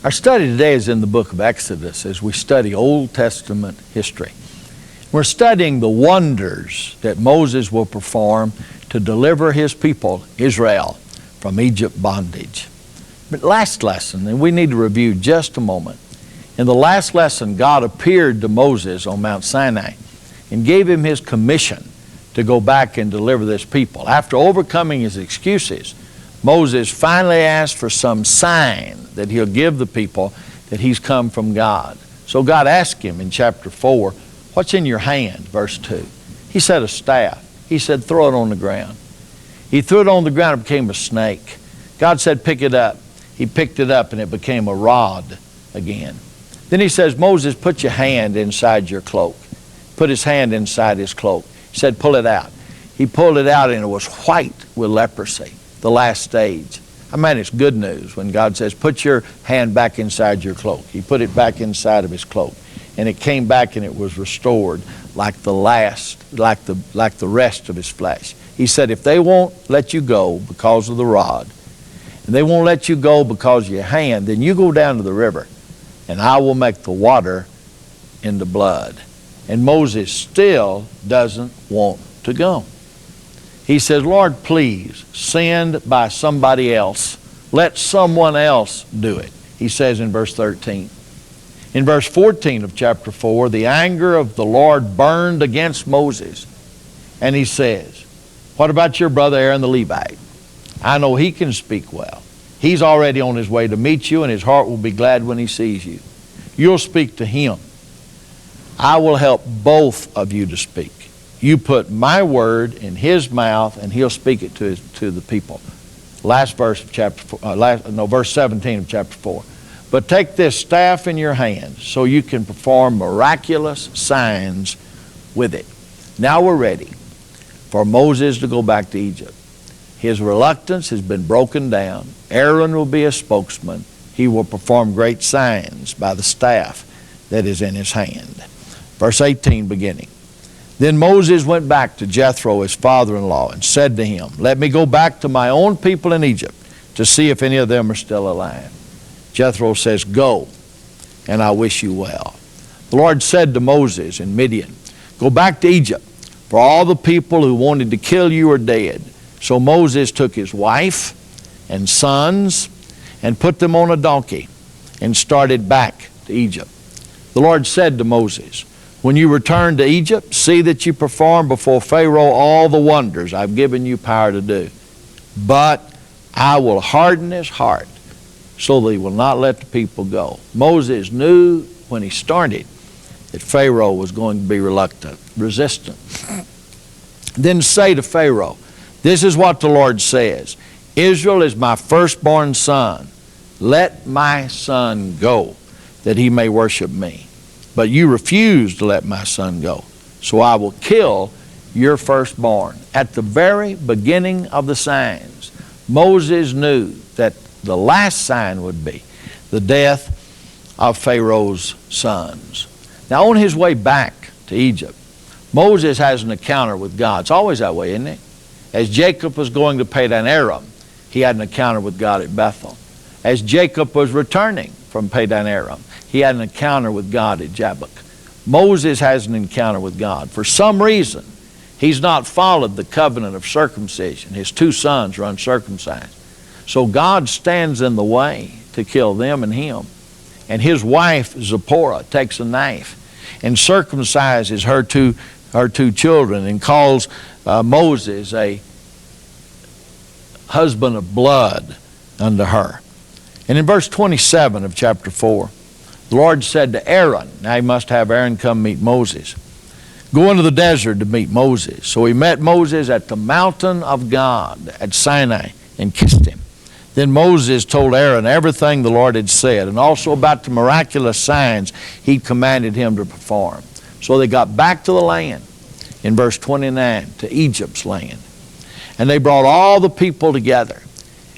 Our study today is in the book of Exodus as we study Old Testament history. We're studying the wonders that Moses will perform to deliver his people, Israel, from Egypt bondage. But last lesson, and we need to review just a moment. In the last lesson, God appeared to Moses on Mount Sinai and gave him his commission to go back and deliver this people. After overcoming his excuses, Moses finally asked for some sign that he'll give the people that he's come from God. So God asked him in chapter 4, what's in your hand? Verse 2. He said, a staff. He said, throw it on the ground. He threw it on the ground, it became a snake. God said, pick it up. He picked it up and it became a rod again. Then he says, Moses, put your hand inside your cloak. Put his hand inside his cloak. He said, pull it out. He pulled it out and it was white with leprosy, the last stage. I mean, it's good news when God says, put your hand back inside your cloak. He put it back inside of his cloak. And it came back and it was restored like the rest of his flesh. He said, if they won't let you go because of the rod, and they won't let you go because of your hand, then you go down to the river, and I will make the water into blood. And Moses still doesn't want to go. He says, Lord, please send by somebody else. Let someone else do it. He says in verse 13. In verse 14 of chapter 4, the anger of the Lord burned against Moses. And he says, what about your brother Aaron the Levite? I know he can speak well. He's already on his way to meet you, and his heart will be glad when he sees you. You'll speak to him. I will help both of you to speak. You put my word in his mouth, and he'll speak it to the people. Last verse of verse 17 of chapter 4. But take this staff in your hand so you can perform miraculous signs with it. Now we're ready for Moses to go back to Egypt. His reluctance has been broken down. Aaron will be a spokesman. He will perform great signs by the staff that is in his hand. Verse 18 beginning. Then Moses went back to Jethro, his father-in-law, and said to him, let me go back to my own people in Egypt to see if any of them are still alive. Jethro says, go, and I wish you well. The Lord said to Moses in Midian, go back to Egypt, for all the people who wanted to kill you are dead. So Moses took his wife and sons and put them on a donkey and started back to Egypt. The Lord said to Moses, when you return to Egypt, see that you perform before Pharaoh all the wonders I've given you power to do. But I will harden his heart so that he will not let the people go. Moses knew when he started that Pharaoh was going to be resistant. Then say to Pharaoh, this is what the Lord says, Israel is my firstborn son. Let my son go, that he may worship me. But you refuse to let my son go. So I will kill your firstborn. At the very beginning of the signs, Moses knew that the last sign would be the death of Pharaoh's sons. Now on his way back to Egypt, Moses has an encounter with God. It's always that way, isn't it? As Jacob was going to Padan Aram, he had an encounter with God at Bethel. As Jacob was returning from Padan Aram, he had an encounter with God at Jabbok. Moses has an encounter with God. For some reason, he's not followed the covenant of circumcision. His two sons are uncircumcised. So God stands in the way to kill them and him. And his wife, Zipporah, takes a knife and circumcises her two children and calls Moses a husband of blood unto her. And in verse 27 of chapter 4, the Lord said to Aaron, now he must have Aaron come meet Moses, go into the desert to meet Moses. So he met Moses at the mountain of God at Sinai and kissed him. Then Moses told Aaron everything the Lord had said, and also about the miraculous signs he commanded him to perform. So they got back to the land in verse 29, to Egypt's land. And they brought all the people together.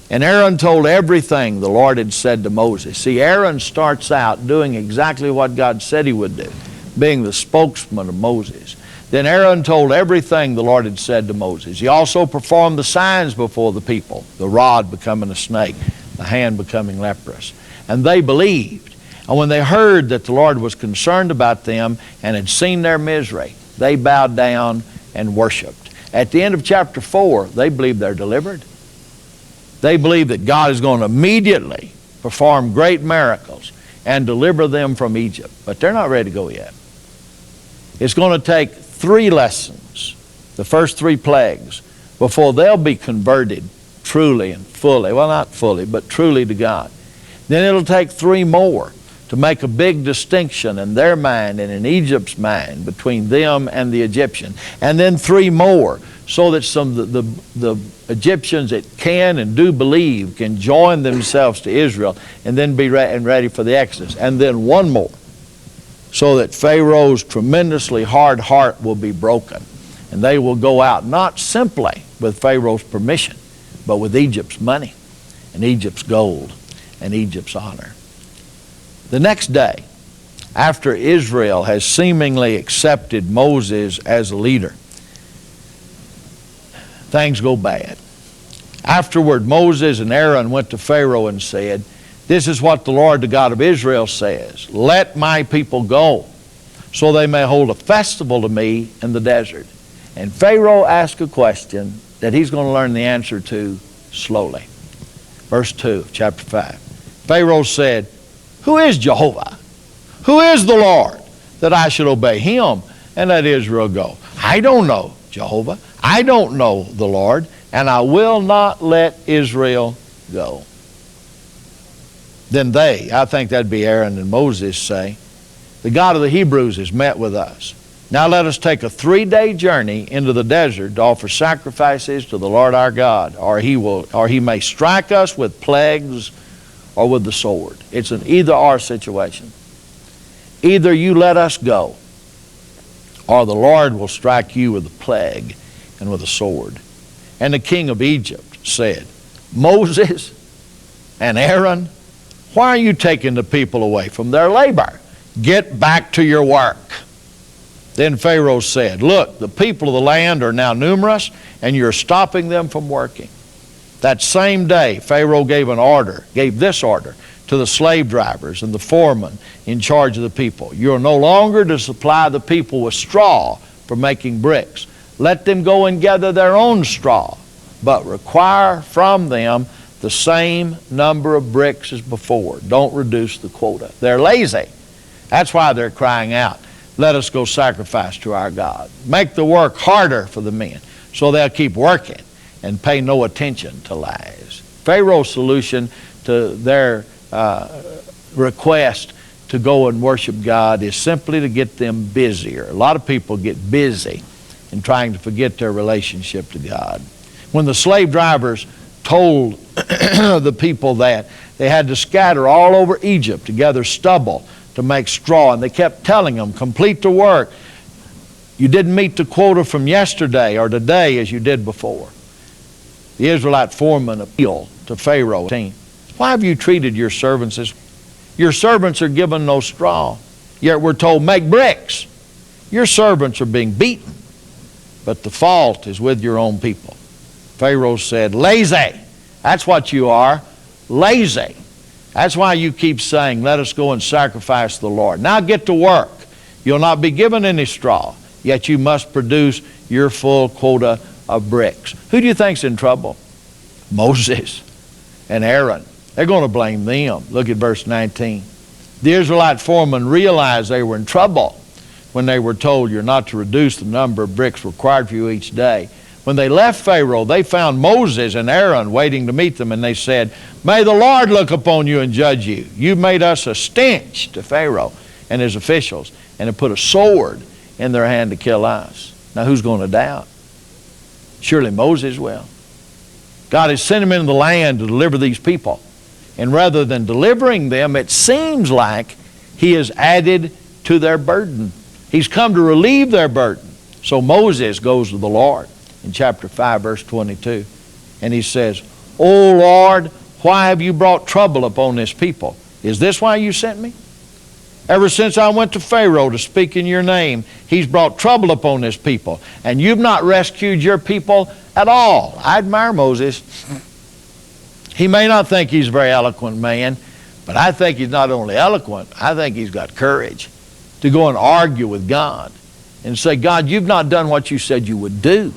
And Aaron told everything the Lord had said to Moses. See, Aaron starts out doing exactly what God said he would do, being the spokesman of Moses. Then Aaron told everything the Lord had said to Moses. He also performed the signs before the people, the rod becoming a snake, the hand becoming leprous. And they believed. And when they heard that the Lord was concerned about them and had seen their misery, they bowed down and worshiped. At the end of chapter 4, they believe they're delivered. They believe that God is going to immediately perform great miracles and deliver them from Egypt. But they're not ready to go yet. It's going to take 3 lessons, the first 3 plagues, before they'll be converted truly and fully. Well, not fully, but truly to God. Then it'll take 3 more to make a big distinction in their mind and in Egypt's mind between them and the Egyptian. And then 3 more so that some of the Egyptians that can and do believe can join themselves to Israel and then be ready for the Exodus. And then 1 more so that Pharaoh's tremendously hard heart will be broken. And they will go out not simply with Pharaoh's permission, but with Egypt's money and Egypt's gold and Egypt's honor. The next day, after Israel has seemingly accepted Moses as a leader, things go bad. Afterward, Moses and Aaron went to Pharaoh and said, "This is what the Lord, the God of Israel, says. Let my people go, so they may hold a festival to me in the desert." And Pharaoh asked a question that he's going to learn the answer to slowly. Verse 2 of chapter 5. Pharaoh said, "Who is Jehovah? Who is the Lord, that I should obey him and let Israel go? I don't know Jehovah. I don't know the Lord, and I will not let Israel go." Then they, I think that'd be Aaron and Moses, say, "The God of the Hebrews has met with us. Now let us take a 3-day journey into the desert to offer sacrifices to the Lord our God, or he may strike us with plagues or with the sword." It's an either-or situation. Either you let us go, or the Lord will strike you with a plague and with a sword. And the king of Egypt said, "Moses and Aaron, why are you taking the people away from their labor? Get back to your work." Then Pharaoh said, "Look, the people of the land are now numerous, and you're stopping them from working." That same day, Pharaoh gave this order to the slave drivers and the foremen in charge of the people. "You're no longer to supply the people with straw for making bricks. Let them go and gather their own straw, but require from them the same number of bricks as before. Don't reduce the quota." They're lazy. That's why they're crying out, "Let us go sacrifice to our God." Make the work harder for the men so they'll keep working and pay no attention to lies. Pharaoh's solution to their request to go and worship God is simply to get them busier. A lot of people get busy in trying to forget their relationship to God. When the slave drivers told the people that they had to scatter all over Egypt to gather stubble to make straw, and they kept telling them, "Complete the work. You didn't meet the quota from yesterday or today as you did before." The Israelite foreman appealed to Pharaoh, saying, "Why have you treated your servants as your servants are given no straw? Yet we're told, make bricks. Your servants are being beaten, but the fault is with your own people." Pharaoh said, "Lazy. That's what you are, lazy. That's why you keep saying, 'Let us go and sacrifice the Lord.' Now get to work. You'll not be given any straw, yet you must produce your full quota of bricks." Who do you think's in trouble? Moses and Aaron. They're going to blame them. Look at verse 19. The Israelite foremen realized they were in trouble when they were told, "You're not to reduce the number of bricks required for you each day." When they left Pharaoh, they found Moses and Aaron waiting to meet them, and they said, "May the Lord look upon you and judge you. You've made us a stench to Pharaoh and his officials, and have put a sword in their hand to kill us." Now who's going to doubt? Surely Moses will. God has sent him into the land to deliver these people. And rather than delivering them, it seems like he has added to their burden. He's come to relieve their burden. So Moses goes to the Lord in chapter 5, verse 22. And he says, "O Lord, why have you brought trouble upon this people? Is this why you sent me? Ever since I went to Pharaoh to speak in your name, he's brought trouble upon this people. And you've not rescued your people at all." I admire Moses. He may not think he's a very eloquent man, But I think he's not only eloquent, I think he's got courage to go and argue with God and say, God, you've not done what you said you would do.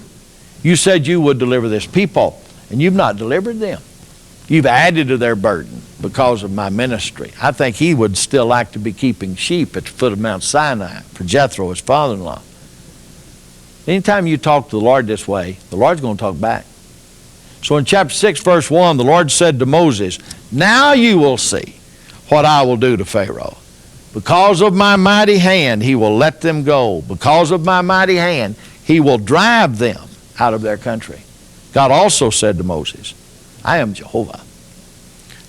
You said you would deliver this people, and you've not delivered them. You've added to their burden because of my ministry. I think he would still like to be keeping sheep at the foot of Mount Sinai for Jethro, his father-in-law. Anytime you talk to the Lord this way, the Lord's going to talk back. So in chapter 6, verse 1, the Lord said to Moses, now you will see what I will do to Pharaoh. Because of my mighty hand, he will let them go. Because of my mighty hand, he will drive them out of their country. God also said to Moses, I am Jehovah.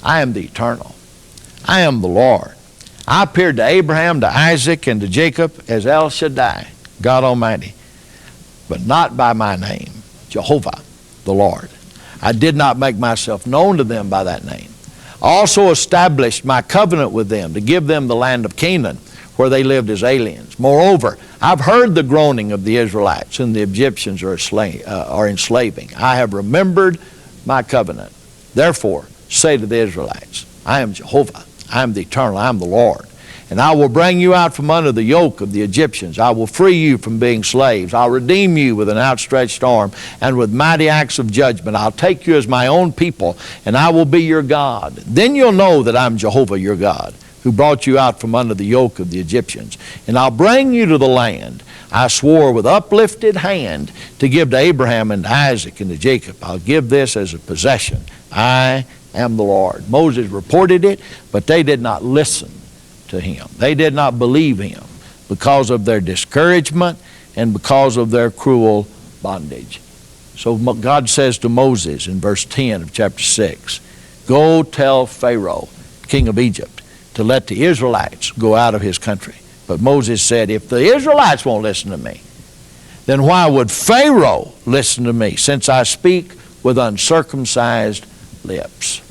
I am the eternal. I am the Lord. I appeared to Abraham, to Isaac, and to Jacob as El Shaddai, God Almighty, but not by my name, Jehovah, the Lord. I did not make myself known to them by that name. I also established my covenant with them to give them the land of Canaan, where they lived as aliens. Moreover, I've heard the groaning of the Israelites, whom the Egyptians are enslaving. I have remembered my covenant. Therefore, say to the Israelites, I am Jehovah, I am the eternal, I am the Lord. And I will bring you out from under the yoke of the Egyptians. I will free you from being slaves. I'll redeem you with an outstretched arm and with mighty acts of judgment. I'll take you as my own people, and I will be your God. Then you'll know that I'm Jehovah your God, who brought you out from under the yoke of the Egyptians. And I'll bring you to the land I swore with uplifted hand to give to Abraham and to Isaac and to Jacob. I'll give this as a possession. I am the Lord. Moses reported it, but they did not listen to him. They did not believe him because of their discouragement and because of their cruel bondage. So God says to Moses in verse 10 of chapter 6, go tell Pharaoh, king of Egypt, to let the Israelites go out of his country. But Moses said, if the Israelites won't listen to me, then why would Pharaoh listen to me, since I speak with uncircumcised lips?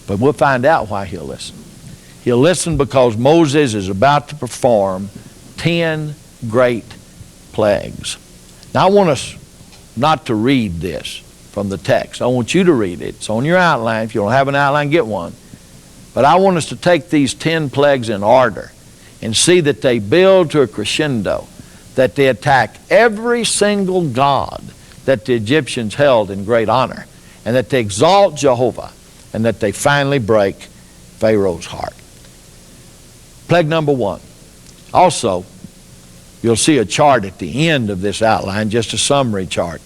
But we'll find out why he'll listen. He'll listen because Moses is about to perform 10 great plagues. Now I want us not to read this from the text. I want you to read it. It's on your outline. If you don't have an outline, get one. But I want us to take these 10 plagues in order and see that they build to a crescendo, that they attack every single god that the Egyptians held in great honor, and that they exalt Jehovah, and that they finally break Pharaoh's heart. Plague number 1. Also, you'll see a chart at the end of this outline, just a summary chart,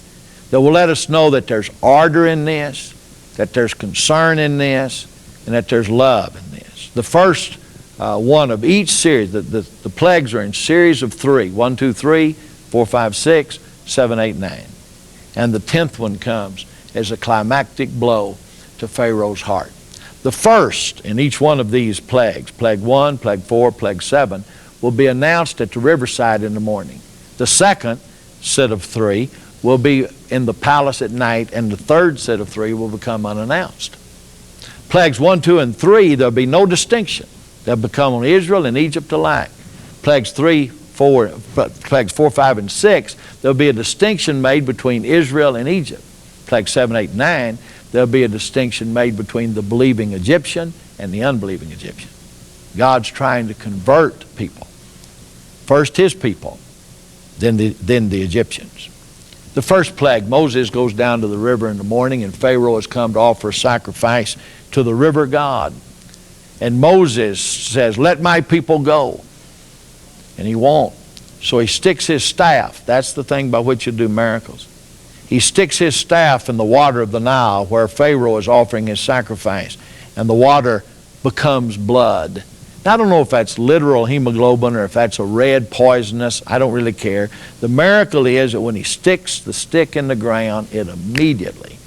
that will let us know that there's order in this, that there's concern in this, and that there's love in this. The first one of each series, the plagues are in series of 3. 1, 2, 3, 4, 5, 6, 7, 8, 9. And the 10th one comes as a climactic blow to Pharaoh's heart. The first in each one of these plagues, plague 1, plague 4, plague 7, will be announced at the riverside in the morning. The second set of 3 will be in the palace at night, and the third set of 3 will become unannounced. Plagues 1, 2, and 3, there'll be no distinction. They'll become on Israel and Egypt alike. Plagues 4, 5, and 6, there'll be a distinction made between Israel and Egypt. Plagues 7, 8, 9, there'll be a distinction made between the believing Egyptian and the unbelieving Egyptian. God's trying to convert people. First his people, then the Egyptians. The first plague, Moses goes down to the river in the morning, and Pharaoh has come to offer a sacrifice to the river god. And Moses says, let my people go. And he won't. So he sticks his staff. That's the thing by which you do miracles. He sticks his staff in the water of the Nile where Pharaoh is offering his sacrifice, and the water becomes blood. Now, I don't know if that's literal hemoglobin or if that's a red poisonous. I don't really care. The miracle is that when he sticks the stick in the ground, it immediately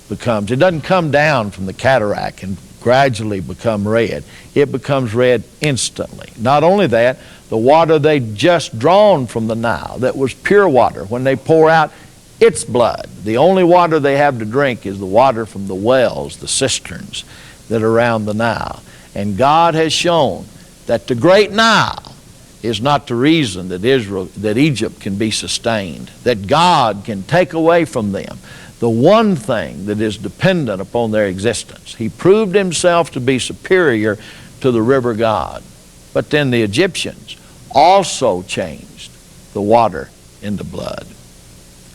becomes, it doesn't come down from the cataract and gradually become red. It becomes red instantly. Not only that, the water they'd just drawn from the Nile, that was pure water, when they pour out, it's blood. The only water they have to drink is the water from the wells, the cisterns that are around the Nile. And God has shown that the great Nile is not the reason that Egypt can be sustained, that God can take away from them the one thing that is dependent upon their existence. He proved himself to be superior to the river god. But then the Egyptians also changed the water into blood.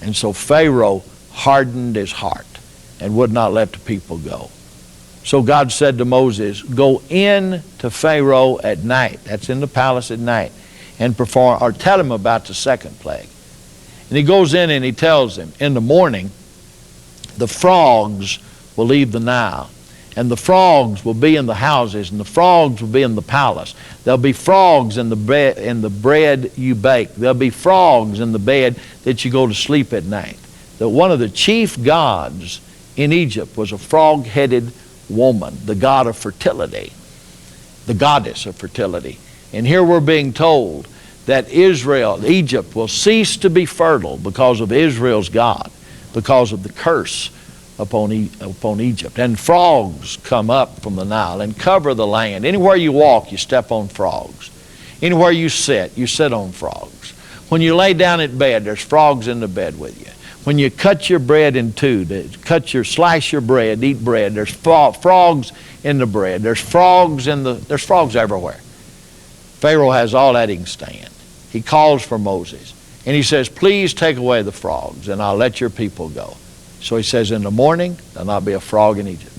And so Pharaoh hardened his heart and would not let the people go. So God said to Moses, go in to Pharaoh at night. That's in the palace at night. And perform, or tell him about the second plague. And he goes in and he tells him, in the morning, the frogs will leave the Nile. And the frogs will be in the houses, and the frogs will be in the palace. There'll be frogs in the bread you bake. There'll be frogs in the bed that you go to sleep at night. That one of the chief gods in Egypt was a frog-headed woman, the god of fertility, the goddess of fertility. And here we're being told that Egypt will cease to be fertile because of Israel's God, because of the curse upon Egypt. And frogs come up from the Nile and cover the land. Anywhere you walk, you step on frogs. Anywhere you sit on frogs. When you lay down at bed, there's frogs in the bed with you. When you cut your bread in two, slice your bread, eat bread, there's frogs in the bread. There's frogs everywhere. Pharaoh has all that he can stand. He calls for Moses. And he says, please take away the frogs, and I'll let your people go. So he says, in the morning, there'll not be a frog in Egypt.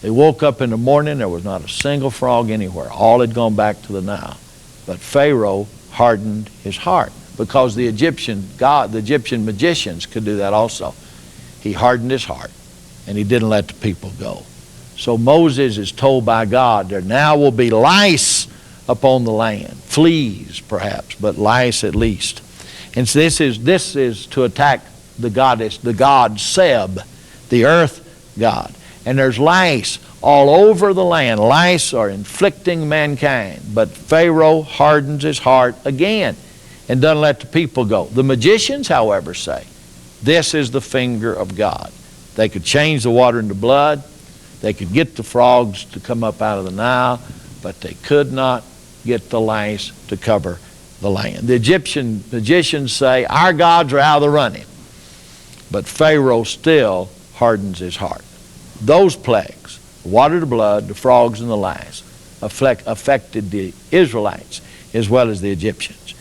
They woke up in the morning, there was not a single frog anywhere. All had gone back to the Nile. But Pharaoh hardened his heart, because the Egyptian magicians could do that also. He hardened his heart, and he didn't let the people go. So Moses is told by God, there now will be lice upon the land. Fleas, perhaps, but lice at least. And so this is to attack the goddess, the god Seb, the earth god. And there's lice all over the land. Lice are inflicting mankind. But Pharaoh hardens his heart again and doesn't let the people go. The magicians, however, say, this is the finger of God. They could change the water into blood. They could get the frogs to come up out of the Nile, but they could not get the lice to cover the land. The Egyptian magicians say, our gods are out of the running. But Pharaoh still hardens his heart. Those plagues, the water to blood, the frogs, and the lice, affected the Israelites as well as the Egyptians.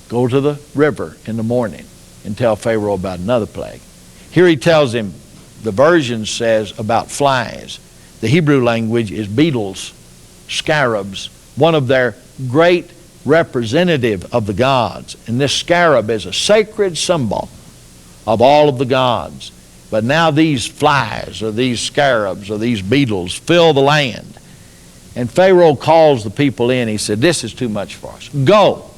Go to the river in the morning and tell Pharaoh about another plague. Here he tells him, the version says about flies. The Hebrew language is beetles, scarabs, one of their great representative of the gods. And this scarab is a sacred symbol of all of the gods. But now these flies or these scarabs or these beetles fill the land. And Pharaoh calls the people in. He said, this is too much for us. Go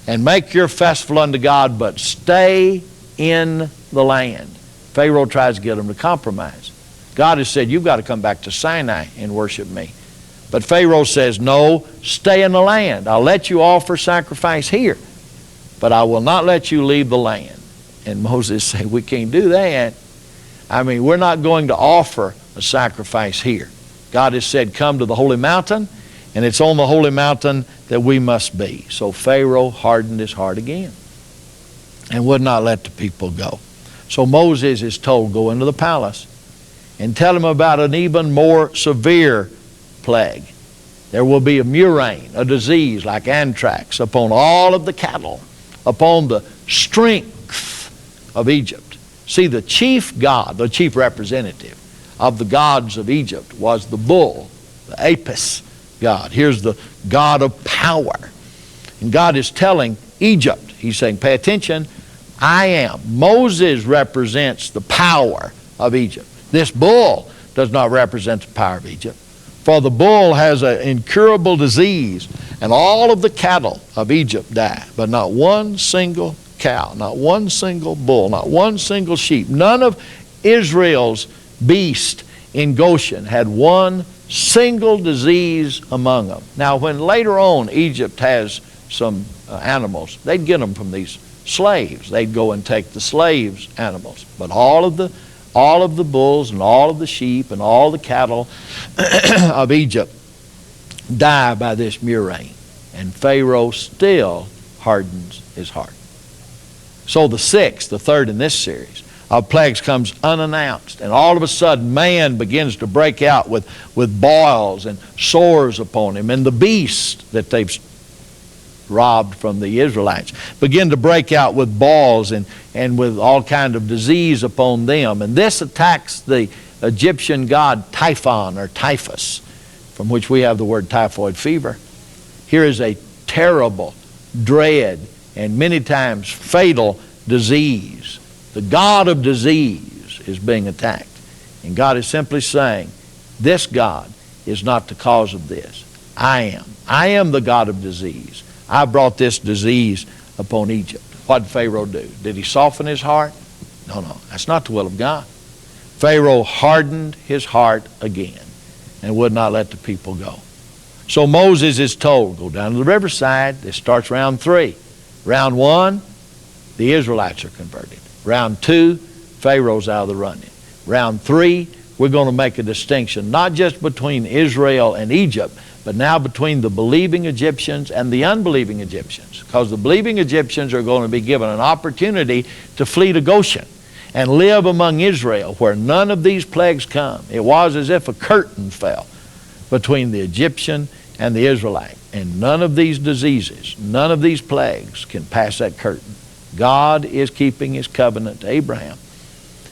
and make your festival unto God, but stay in the land. Pharaoh tries to get them to compromise. God has said, you've got to come back to Sinai and worship me. But Pharaoh says, no, stay in the land. I'll let you offer sacrifice here, but I will not let you leave the land. And Moses said, we can't do that. I mean, we're not going to offer a sacrifice here. God has said, come to the holy mountain, and it's on the holy mountain that we must be. So Pharaoh hardened his heart again and would not let the people go. So Moses is told, go into the palace and tell him about an even more severe plague. There will be a murrain, a disease like anthrax, upon all of the cattle, upon the strength of Egypt. See, the chief god, the chief representative of the gods of Egypt was the bull, the Apis god. Here's the god of power. And God is telling Egypt, he's saying, pay attention, I am. Moses represents the power of Egypt. This bull does not represent the power of Egypt. For the bull has an incurable disease, and all of the cattle of Egypt die, but not one single cow, not one single bull, not one single sheep. None of Israel's beasts in Goshen had one single disease among them. Now, when later on Egypt has some animals, they'd get them from these slaves. They'd go and take the slaves' animals. But all of the bulls and all of the sheep and all the cattle of Egypt die by this murrain. And Pharaoh still hardens his heart. So the sixth, the third in this series, of plagues comes unannounced. And all of a sudden, man begins to break out with boils and sores upon him. And the beasts that they've robbed from the Israelites begin to break out with boils and with all kind of disease upon them. And this attacks the Egyptian god Typhon or Typhus, from which we have the word typhoid fever. Here is a terrible, dread, and many times fatal disease. The god of disease is being attacked. And God is simply saying, this God is not the cause of this. I am. I am the God of disease. I brought this disease upon Egypt. What did Pharaoh do? Did he soften his heart? No. That's not the will of God. Pharaoh hardened his heart again and would not let the people go. So Moses is told, go down to the riverside. This starts round 3. Round 1, the Israelites are converted. Round 2, Pharaoh's out of the running. Round 3, we're going to make a distinction, not just between Israel and Egypt, but now between the believing Egyptians and the unbelieving Egyptians. Because the believing Egyptians are going to be given an opportunity to flee to Goshen and live among Israel where none of these plagues come. It was as if a curtain fell between the Egyptian and the Israelite. And none of these diseases, none of these plagues can pass that curtain. God is keeping His covenant to Abraham.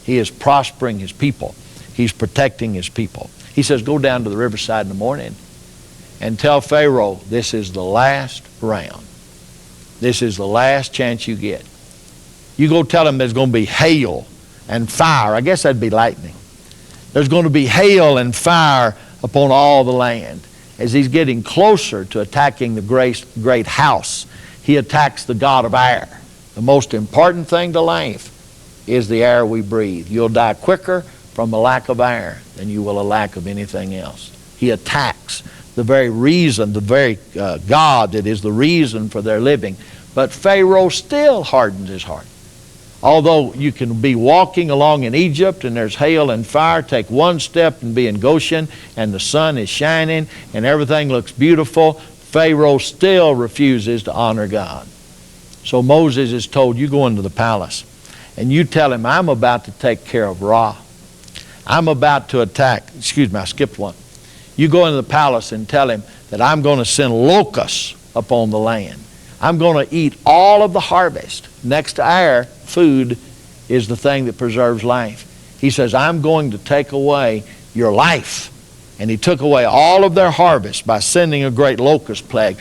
He is prospering His people. He's protecting His people. He says, go down to the riverside in the morning and tell Pharaoh this is the last round. This is the last chance you get. You go tell him there's going to be hail and fire. I guess that'd be lightning. There's going to be hail and fire upon all the land. As he's getting closer to attacking the great house, he attacks the god of air. The most important thing to life is the air we breathe. You'll die quicker from a lack of air than you will a lack of anything else. He attacks the very reason, the very God that is the reason for their living. But Pharaoh still hardens his heart. Although you can be walking along in Egypt and there's hail and fire, take one step and be in Goshen and the sun is shining and everything looks beautiful, Pharaoh still refuses to honor God. So Moses is told, you go into the palace and you tell him, I'm about to take care of Ra. I'm about to attack, I skipped one. You go into the palace and tell him that I'm going to send locusts upon the land. I'm going to eat all of the harvest. Next to air, food is the thing that preserves life. He says, I'm going to take away your life. And he took away all of their harvest by sending a great locust plague.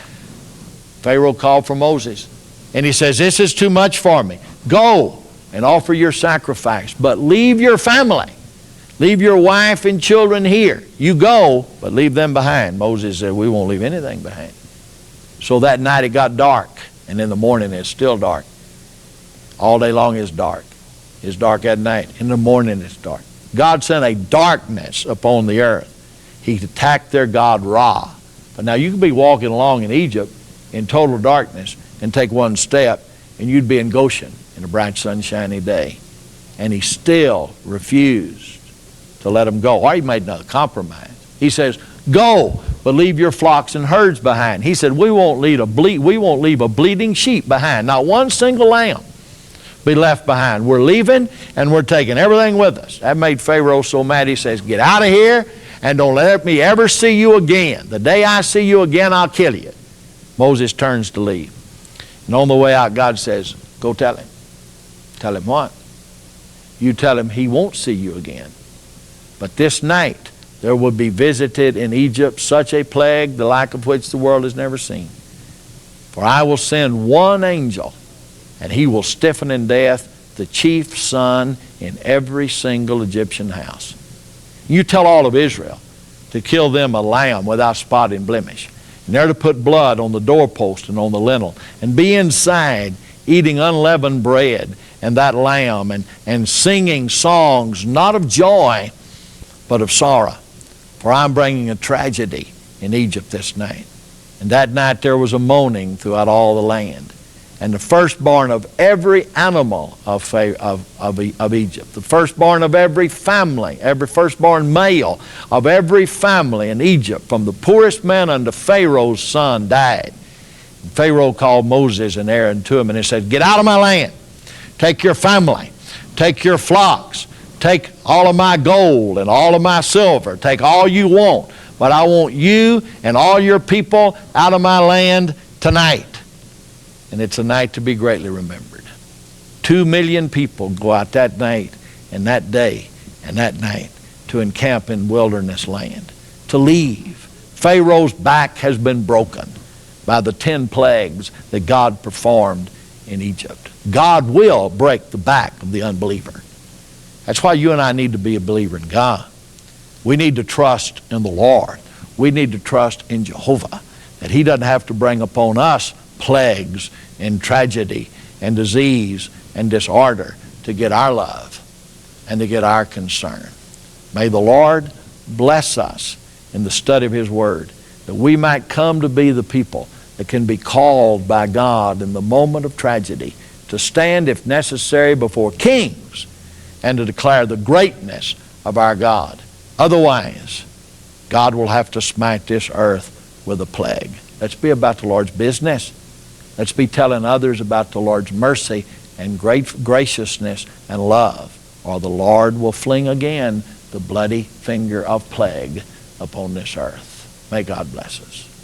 Pharaoh called for Moses. And he says, this is too much for me. Go and offer your sacrifice, but leave your family. Leave your wife and children here. You go, but leave them behind. Moses said, we won't leave anything behind. So that night it got dark, and in the morning it's still dark. All day long it's dark. It's dark at night. In the morning it's dark. God sent a darkness upon the earth. He attacked their god Ra. But now you could be walking along in Egypt in total darkness and take one step, and you'd be in Goshen in a bright sunshiny day. And he still refused to let them go. Or he made another compromise. He says, go, but leave your flocks and herds behind. He said, we won't leave a bleeding sheep behind. Not one single lamb be left behind. We're leaving and we're taking everything with us. That made Pharaoh so mad. He says, get out of here and don't let me ever see you again. The day I see you again, I'll kill you. Moses turns to leave. And on the way out, God says, go tell him. Tell him what? You tell him he won't see you again. But this night there will be visited in Egypt such a plague, the like of which the world has never seen. For I will send one angel, and he will stiffen in death the chief son in every single Egyptian house. You tell all of Israel to kill them a lamb without spot and blemish. And they're to put blood on the doorpost and on the lintel, and be inside eating unleavened bread and that lamb, and singing songs not of joy, but of sorrow. For I'm bringing a tragedy in Egypt this night. And that night there was a moaning throughout all the land. And the firstborn of every animal of Egypt, the firstborn of every family, every firstborn male of every family in Egypt, from the poorest man unto Pharaoh's son, died. And Pharaoh called Moses and Aaron to him, and he said, get out of my land. Take your family. take your flocks, take all of my gold and all of my silver, take all you want, but I want you and all your people out of my land tonight. And it's a night to be greatly remembered. 2 million people go out that night and that day and that night to encamp in wilderness land, to leave. Pharaoh's back has been broken by the 10 plagues that God performed in Egypt. God will break the back of the unbeliever. That's why you and I need to be a believer in God. We need to trust in the Lord. We need to trust in Jehovah, that He doesn't have to bring upon us plagues and tragedy and disease and disorder to get our love and to get our concern. May the Lord bless us in the study of His Word, that we might come to be the people that can be called by God in the moment of tragedy to stand, if necessary, before kings and to declare the greatness of our God. Otherwise, God will have to smite this earth with a plague. Let's be about the Lord's business. Let's be telling others about the Lord's mercy and great graciousness and love, or the Lord will fling again the bloody finger of plague upon this earth. May God bless us.